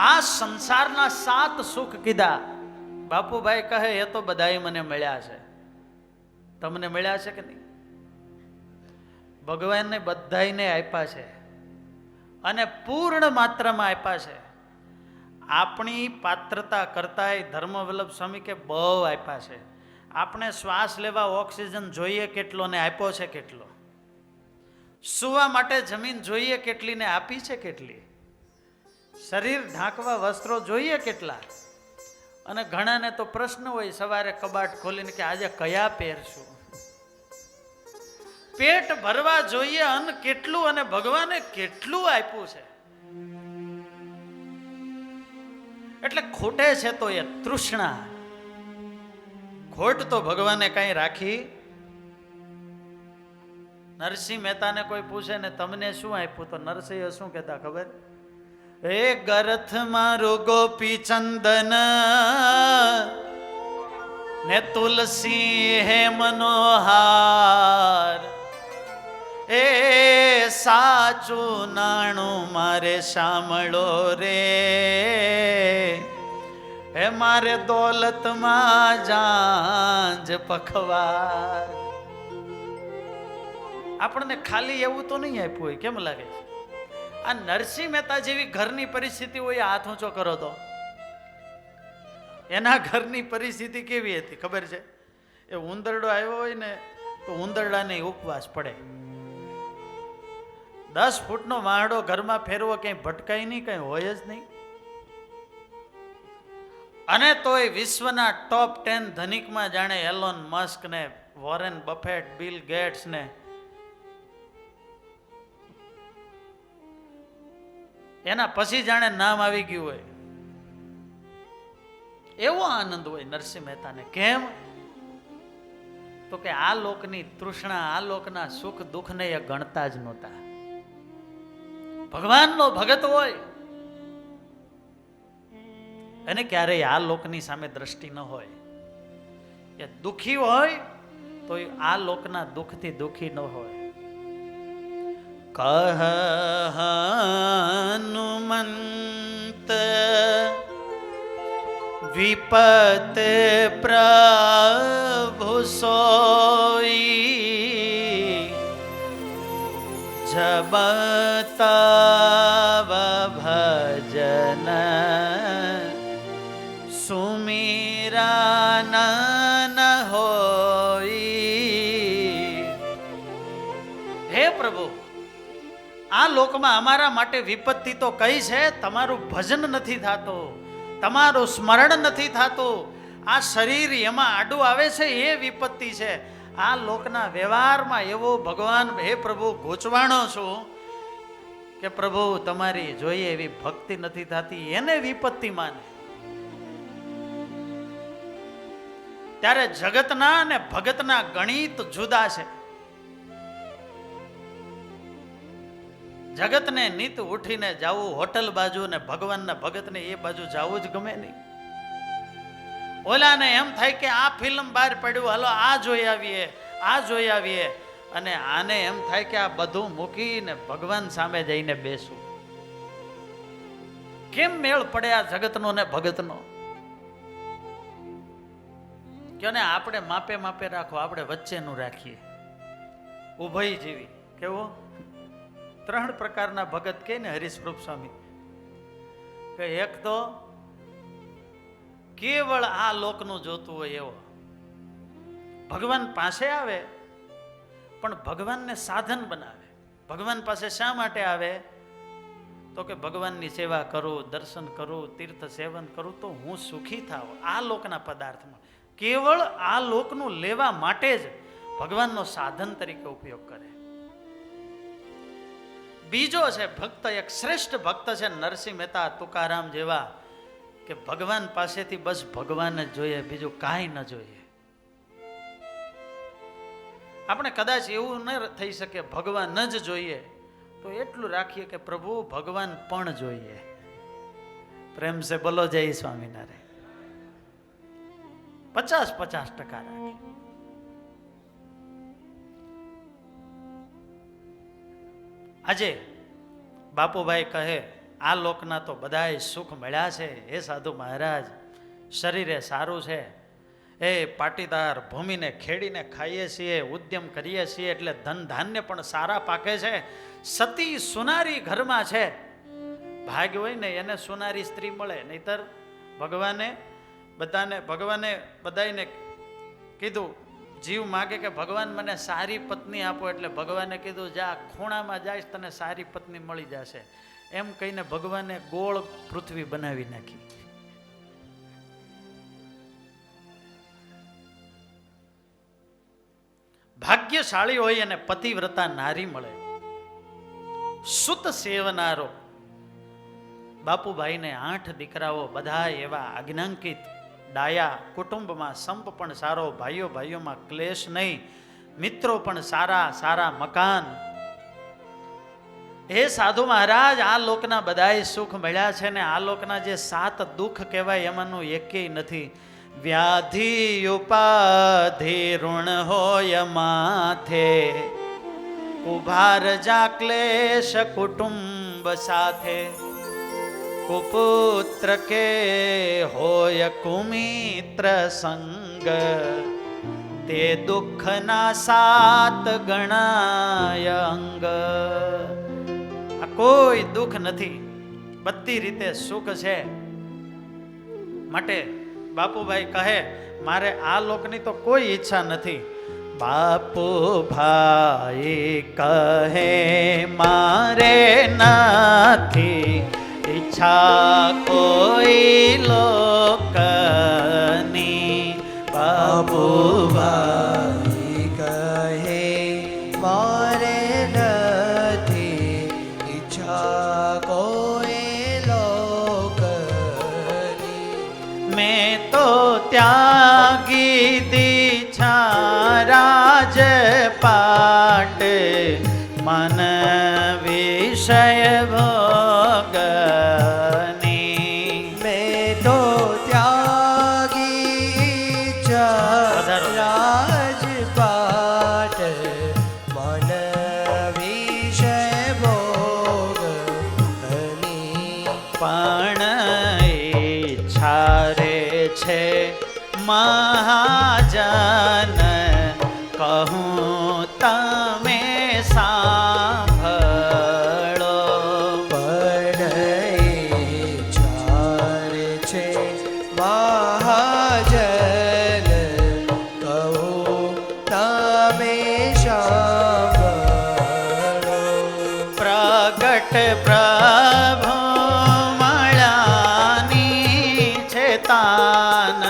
આ સંસારના 7 સુખ કીધા. બાપુભાઈ કહે એ તો બધાય મને મળ્યા છે. તમને મળ્યા છે કે નહીં? ભગવાનને બધાયને આપ્યા છે, અને પૂર્ણ માત્રામાં આપ્યા છે. આપણી પાત્રતા કરતાંય ધર્મવલ્લભ સ્વામી કે બહુ આપ્યા છે. આપણે શ્વાસ લેવા ઓક્સિજન જોઈએ કેટલો ને આપ્યો છે કેટલો, સૂવા માટે જમીન જોઈએ કેટલી ને આપી છે કેટલી, શરીર ઢાંકવા વસ્ત્રો જોઈએ કેટલા. અને ઘણાને તો પ્રશ્ન હોય સવારે કબાટ ખોલીને કે આજે કયા પહેરશું. પેટ ભરવા જોઈએ અન્ન કેટલું, અને ભગવાને કેટલું આપ્યું છે. એટલે ખોટે છે તો એ તૃષ્ણા. ખોટ તો ભગવાને કઈ રાખી. નરસિંહ મહેતાને કોઈ પૂછે ને તમને શું આપ્યું, તો નરસિંહ શું કહેતા ખબર? એ ગરથ મારું ગોપી ચંદન ને તુલસી હે મનોહાર, એ સાચું નાણું મારે સાંભળો રે, હે મારે દોલતમાં જાંજ પખવાર. આપણને ખાલી એવું તો નહીં આપ્યું હોય, કેમ લાગે છે? આ નરસિંહ મહેતા જેવી ઘરની પરિસ્થિતિ હોય, હાથ ઊંચો કરો તો. એના ઘરની પરિસ્થિતિ કેવી હતી ખબર છે? એ ઉંદરડો આવ્યો હોય ને તો ઉંદરડાને ઉપવાસ પડે. 10 ફૂટનો વાહડો ઘરમાં ફેરવો, ક્યાંય ભટકાય નહીં, કંઈ હોય જ નહીં. અને તોય વિશ્વના ટોપ 10 ધનિકમાં જાણે એલોન મસ્ક ને વોરેન બફેટ, બિલ ગેટ્સ ને એના પછી જાણે નામ આવી ગયું હોય, એવો આનંદ હોય નરસિંહ મહેતાને. કેમ તો કે આ લોકની તૃષ્ણા, આ લોકના સુખ દુઃખને એ ગણતા જ નહોતા. ભગવાનનો ભગત હોય એને ક્યારેય આ લોકની સામે દ્રષ્ટિ ન હોય. એ દુઃખી હોય તો આ લોકના દુઃખથી દુઃખી ન હોય. કહ હનુમંત વિપત પ્રભુ સોઈ જબ તવ ભજન સુમિરા ન હોઈ. હે પ્રભુ, આ લોકમાં અમારા માટે વિપત્તિ તો કઈ છે? તમારું ભજન નથી થતું, તમારું સ્મરણ નથી થતું. આ શરીર એમાં આડું આવે છે એ વિપત્તિ છે. આ લોકના વ્યવહારમાં એવો ભગવાન હે પ્રભુ ગૂંચવાણો છું કે પ્રભુ તમારી જોઈએ એવી ભક્તિ નથી થતી, એને વિપત્તિ માને. ત્યારે જગતના અને ભગતના ગણિત જુદા છે. જગતને નિત ઉઠીને જવું હોટલ બાજુ ને ભગવાનના ભગતને એ બાજુ જવું જ ગમે નહીં. ઓલાને એમ થાય કે આ ફિલ્મ બહાર પડ્યું, હાલો આ જોઈ આવીએ, આ જોઈ આવીએ. અને આને એમ થાય કે આ બધું મૂકીને ભગવાન સામે જઈને બેસું. કેમ મેળ પડે આ જગતનો ને ભગતનો? કે આપણે માપે માપે રાખો, આપણે વચ્ચેનું રાખીએ. ઉભય જેવી કેવો 3 પ્રકારના ભગત કે ને હરીશપ્રભુ સ્વામી કે એક તો કેવળ આ લોકનું જોતું હોય એવો ભગવાન પાસે આવે, પણ ભગવાનને સાધન બનાવે. ભગવાન પાસે શા માટે આવે? તો કે ભગવાનની સેવા કરું, દર્શન કરું, તીર્થ સેવન કરું તો હું સુખી થાવ. આ લોકના પદાર્થમાં કેવળ આ લોકનું લેવા માટે જ ભગવાનનો સાધન તરીકે ઉપયોગ કરે. બીજો છે ભક્ત, એક શ્રેષ્ઠ ભક્ત છે નરસિંહ મહેતા, તુકારામ જેવા, કે ભગવાન પાસેથી બસ ભગવાન જ જોઈએ, બીજું કાંઈ ન જોઈએ. આપણે કદાચ એવું ન થઈ શકે ભગવાન જ જોઈએ, તો એટલું રાખીએ કે પ્રભુ ભગવાન પણ જોઈએ. પ્રેમ સે બોલો જય સ્વામિનારાયણ. 50-50% રાખીએ. આજે બાપુભાઈ કહે આ લોકના તો બધાય સુખ મળ્યા છે. હે સાધુ મહારાજ, શરીરે સારું છે, એ પાટીદાર ભૂમિને ખેડીને ખાઈએ છીએ, ઉદ્યમ કરીએ છીએ એટલે ધન ધાન્ય પણ સારા પાકે છે. સતી સુનારી ઘરમાં છે. ભાગ્ય હોય ને એને સુનારી સ્ત્રી મળે, નહીતર ભગવાને બધાને કીધું, જીવ માગે કે ભગવાન મને સારી પત્ની આપો, એટલે ભગવાને કીધું જા ખૂણામાં જાય તને સારી પત્ની મળી જશે. એમ કહીને ભગવાને ગોળ પૃથ્વી બનાવી નાખી. ભાગ્યશાળી હોય અને પતિવ્રતા નારી મળે, સુત સેવનારો. બાપુભાઈને 8 દીકરાઓ, બધા એવા આજ્ઞાંકિત ડાયા, કુટુંબમાં સંપ પણ સારો, ભાઈઓમાં ક્લેશ નહીં, મિત્રો પણ સારા મકાન. હે સાધુ મહારાજ, આ લોકના બધાય સુખ મળ્યા છે ને આ લોકના જે 7 દુઃખ કહેવાય એમાંનું એકેય નથી. વ્યાધિ ઉપાધિ ઋણ હોય માથે, કુભાર જા ક્લેશ કુટુંબ સાથે, કુપુત્ર કે હોય કુમિત્ર સંગ, તે દુઃખના 7 ગણાય અંગ. આ કોઈ દુઃખ નથી, બધી રીતે સુખ છે. માટે બાપુભાઈ કહે મારે આ લોકની તો કોઈ ઈચ્છા નથી. બાપુભાઈ કહે મારે નથી ઈચ્છા કોઈ લોકની. બાપુભાઈ કહે મારે નથી ઈચ્છા કોઈ લોકની. મેં તો ત્યાગી દીછા રાજ પાટ મન વિષય ભોગની મેં તો ત્યાગી રાજપાટ મન વિષય ભોગની પણ ઈચ્છા રે છે મહાજન કહું તમે સાંભળો પણ ચાર છે મહાજન કહું તમે સાંભળો પ્રગટ પ્રભુ મળ્યાની છે તાન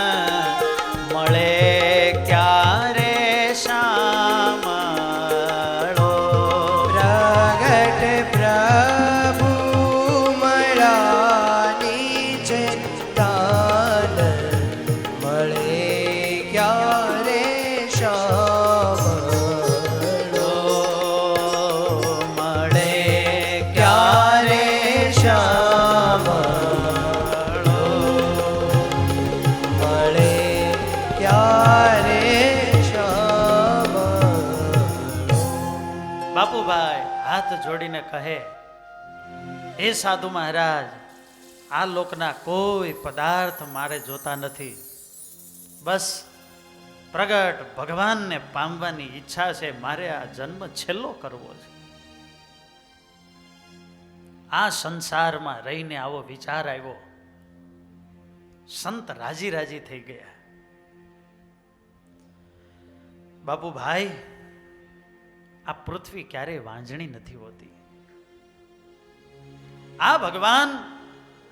મળે ક્યારે શામળો પ્રગટ પ્રભુ મળાની છે તાન મળે ક્યારે શામળો મળે ક્યારે શામળો મળે ક્યારે શામળો બાપુભાઈ હાથ જોડીને કહે, એ સાધુ મહારાજ, આ લોકના કોઈ પદાર્થ મારે જોતા નથી. બસ પ્રગટ ભગવાનને પામવાની ઈચ્છા છે. મારે આ જન્મ છેલ્લો કરવો છે. આ સંસારમાં રહીને આવો વિચાર આવ્યો. સંત રાજી રાજી થઈ ગયા. બાપુભાઈ, આ પૃથ્વી ક્યારેય વાંજણી નથી હોતી. આ ભગવાન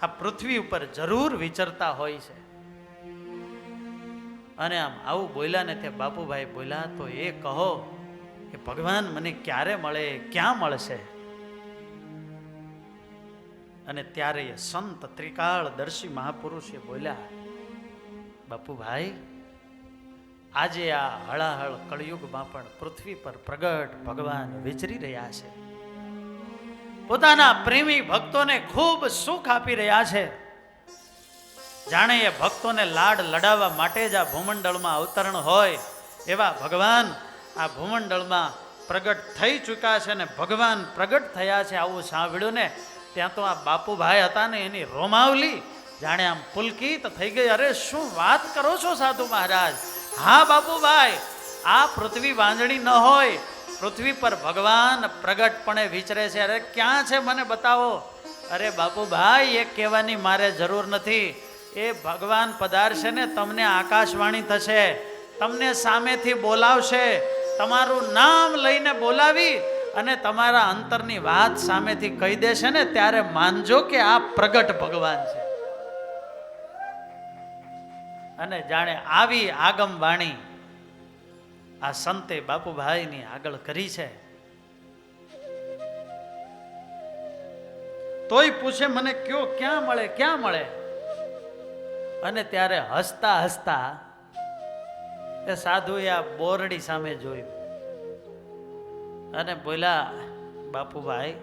આ પૃથ્વી ઉપર જરૂર વિચરતા હોય છે. અને આમ આવું બોલ્યા ને તે બાપુભાઈ બોલ્યા, તો એ કહો કે ભગવાન મને ક્યારે મળે, ક્યાં મળશે? અને ત્યારે એ સંત ત્રિકાળદર્શી મહાપુરુષે બોલ્યા, બાપુભાઈ, આજે આ હળાહળ કળિયુગમાં પણ પૃથ્વી પર પ્રગટ ભગવાન વિચરી રહ્યા છે. પોતાના પ્રેમી ભક્તોને ખૂબ સુખ આપી રહ્યા છે. જાણે એ ભક્તોને લાડ લડાવવા માટે જ આ ભૂમંડળમાં અવતરણ હોય એવા ભગવાન આ ભૂમંડળમાં પ્રગટ થઈ ચૂક્યા છે. અને ભગવાન પ્રગટ થયા છે આવું સાંભળ્યું ને ત્યાં તો આ બાપુભાઈ હતા ને એની રોમાવલી જાણે આમ પુલકિત થઈ ગઈ. અરે શું વાત કરો છો સાધુ મહારાજ? હા બાપુભાઈ, આ પૃથ્વી વાંજણી ન હોય, પૃથ્વી પર ભગવાન પ્રગટપણે વિચરે છે. અરે ક્યાં છે મને બતાવો. અરે બાપુભાઈ, એ કહેવાની મારે જરૂર નથી. એ ભગવાન પધારશે ને તમને આકાશવાણી થશે, તમને સામેથી બોલાવશે, તમારું નામ લઈને બોલાવી અને તમારા અંતરની વાત સામેથી કહી દેશે ને ત્યારે માનજો કે આ પ્રગટ ભગવાન છે. અને જાણે આવી આગમ વાણી આ સંતે બાપુભાઈની આગળ કરી છે. તોય પૂછે, મને કયો ક્યાં મળે, ક્યાં મળે? અને ત્યારે હસતા હસતા એ સાધુએ આ બોરડી સામે જોયું અને બોલ્યા, બાપુભાઈ,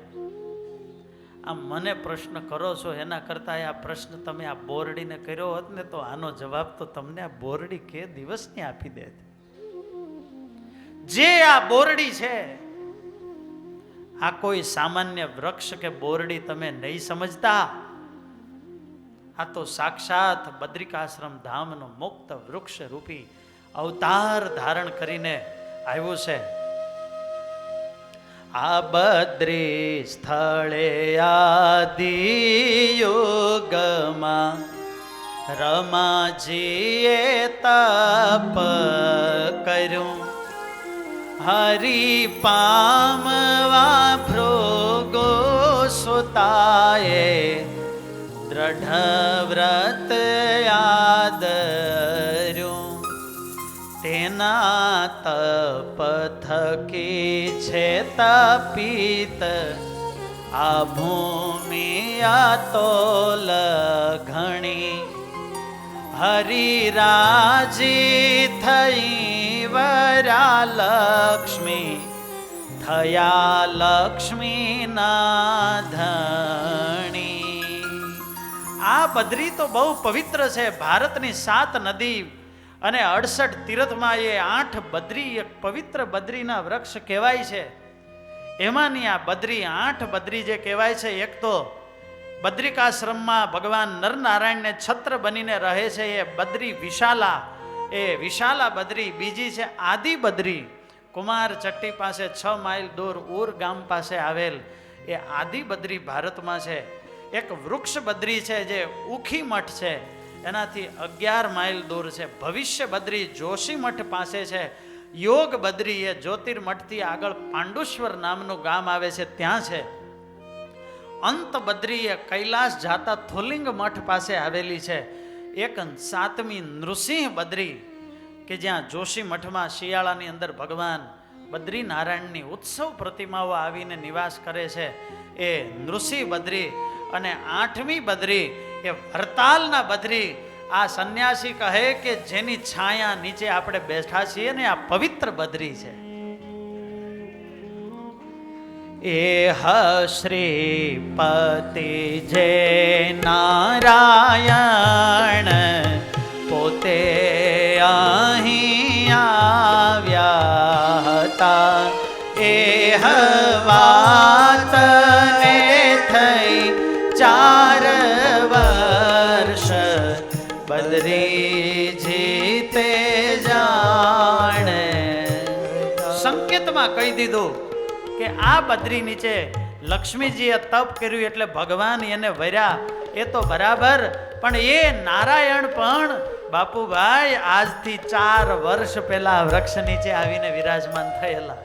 આ મને પ્રશ્ન કરો છો એના કરતા આ પ્રશ્ન તમે આ બોરડીને કર્યો હોત ને તો આનો જવાબ તો તમને આ બોરડી કે દિવસની આપી દે. જે આ બોરડી છે આ કોઈ સામાન્ય વૃક્ષ કે બોરડી તમે નહીં સમજતા. આ તો સાક્ષાત બદ્રિકાશ્રમ ધામનો મુક્ત વૃક્ષ રૂપી અવતાર ધારણ કરીને આવ્યું છે. આ બદ્રી સ્થળે આદિ યોગમાં રમાજીએ તપ કર્યું, હરિ પામવા ભૃગો સુતાએ દ્રઢ વ્રત આદર્યું. તેના તપ થકી છે તપિત આ ભૂમિ આતોલ ઘણી. હરિરાજી થઈ વર કર્યા લક્ષ્મી થયા લક્ષ્મી ના ધણી. આ બદ્રી તો બહુ પવિત્ર છે. ભારતની 7 નદી અને 68 તીર્થમાં એ 8 બદ્રી એક પવિત્ર બદ્રીના વૃક્ષ કહેવાય છે. એમાંની આ બદ્રી 8 બદ્રી જે કહેવાય છે, એક તો બદ્રિકાશ્રમમાં ભગવાન નરનારાયણને છત્ર બનીને રહે છે એ બદ્રી વિશાલા, એ વિશાલા બદ્રી. બીજી છે આદિ બદ્રી, કુમાર ચટ્ટી પાસે 6 માઇલ દૂર ઉર ગામ પાસે આવેલ એ આદિ બદ્રી ભારતમાં છે. એક વૃક્ષ બદ્રી છે જે ઉખી મઠ છે, એનાથી 11 માઇલ દૂર છે. ભવિષ્ય બદ્રી જોશી મઠ પાસે છે. યોગ બદ્રી એ જ્યોતિર્મઠથી આગળ પાંડુશ્વર નામનું ગામ આવે છે, ત્યાં છે. અંત બદ્રી એ કૈલાસ જાતા થોલિંગ મઠ પાસે આવેલી છે. એક 7મી નૃસિંહ બદ્રી કે જ્યાં જોશી મઠમાં શિયાળાની અંદર ભગવાન બદ્રીનારાયણની ઉત્સવ પ્રતિમાઓ આવીને નિવાસ કરે છે, એ નૃસિંહ બદ્રી. અને 8મી બદ્રી એ વરતાલના બદ્રી. આ સંન્યાસી કહે કે જેની છાયા નીચે આપણે બેઠા છીએ ને આ પવિત્ર બદ્રી છે. એ શ્રીપતિ જય નારાયણ પોતે અહીં આવ્યા હતા. એ વાતને થઈ 4 વર્ષ બદ્રીજી તે જાણે. સંકેતમાં કહી દીધું કે આ બદ્રી નીચે લક્ષ્મીજીએ તપ કર્યું એટલે ભગવાન એને વર્યા, એ તો બરાબર, પણ એ નારાયણ પણ બાપુભાઈ આજથી 4 વર્ષ પહેલા વૃક્ષ નીચે આવીને વિરાજમાન થયેલા.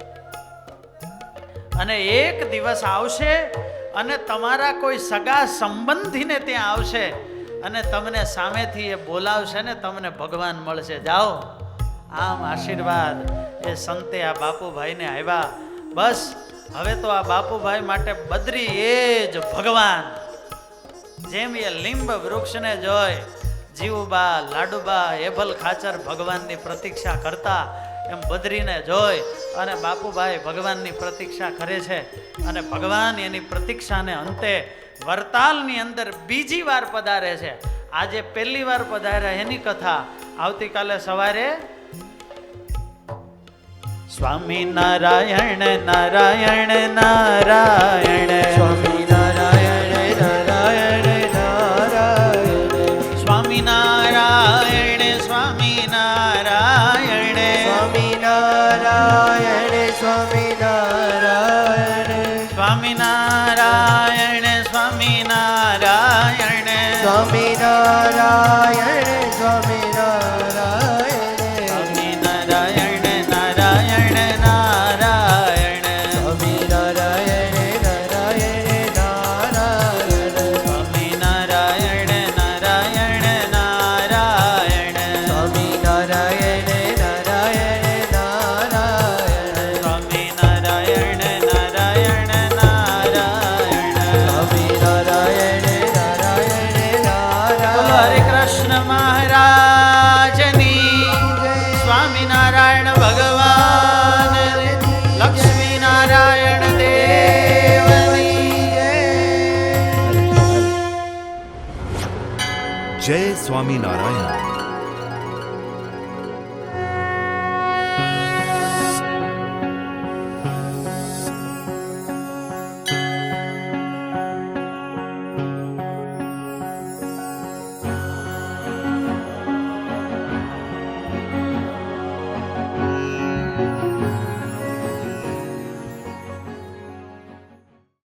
અને એક દિવસ આવશે અને તમારા કોઈ સગા સંબંધીને ત્યાં આવશે અને તમને સામેથી એ બોલાવશે ને તમને ભગવાન મળશે. જાઓ, આમ આશીર્વાદ એ સંતે આ બાપુભાઈને આવ્યા. બસ હવે તો આ બાપુભાઈ માટે બદ્રી એ જ ભગવાન. જેમ એ લીંબ વૃક્ષને જોઈ જીવુબા, લાડુબા, એભલ ખાચર ભગવાનની પ્રતીક્ષા કરતા, એમ બદ્રીને જોઈ અને બાપુભાઈ ભગવાનની પ્રતીક્ષા કરે છે. અને ભગવાન એની પ્રતીક્ષાને અંતે વરતાલની અંદર બીજી વાર પધારે છે. આજે પહેલી વાર પધાર્યા એની કથા આવતીકાલે સવારે. સ્વામી નારાયણ નારાયણ નારાયણ, સ્વામી નારાયણ નારાયણ નારાયણ, સ્વામી નારાયણ સ્વામી નારાયણ, સ્વામી નારાયણ સ્વામી નારાયણ, સ્વામી નારાયણ સ્વામી નારાયણ, સ્વામી નારાયણ સ્વામી નારાયણ, સ્વામી નારાયણ નારાયણ નારાયણ, સ્વામી નારાયણ નારાયણ નારાયણ, સ્વામી નારાયણ નારાયણ નારાયણ, સ્વામી નારાયણ નારાયણ નારાયણ, સ્વામી નારાયણ નારાયણ નારાયણ. સ્વામી નારાયણ નારાયણ બોલો હરે નારાયણ. કૃષ્ણ મહારાજની, સ્વામિનારાયણ ભગવાન, લક્ષ્મી નારાયણ દેવની. જય સ્વામિનારાયણ.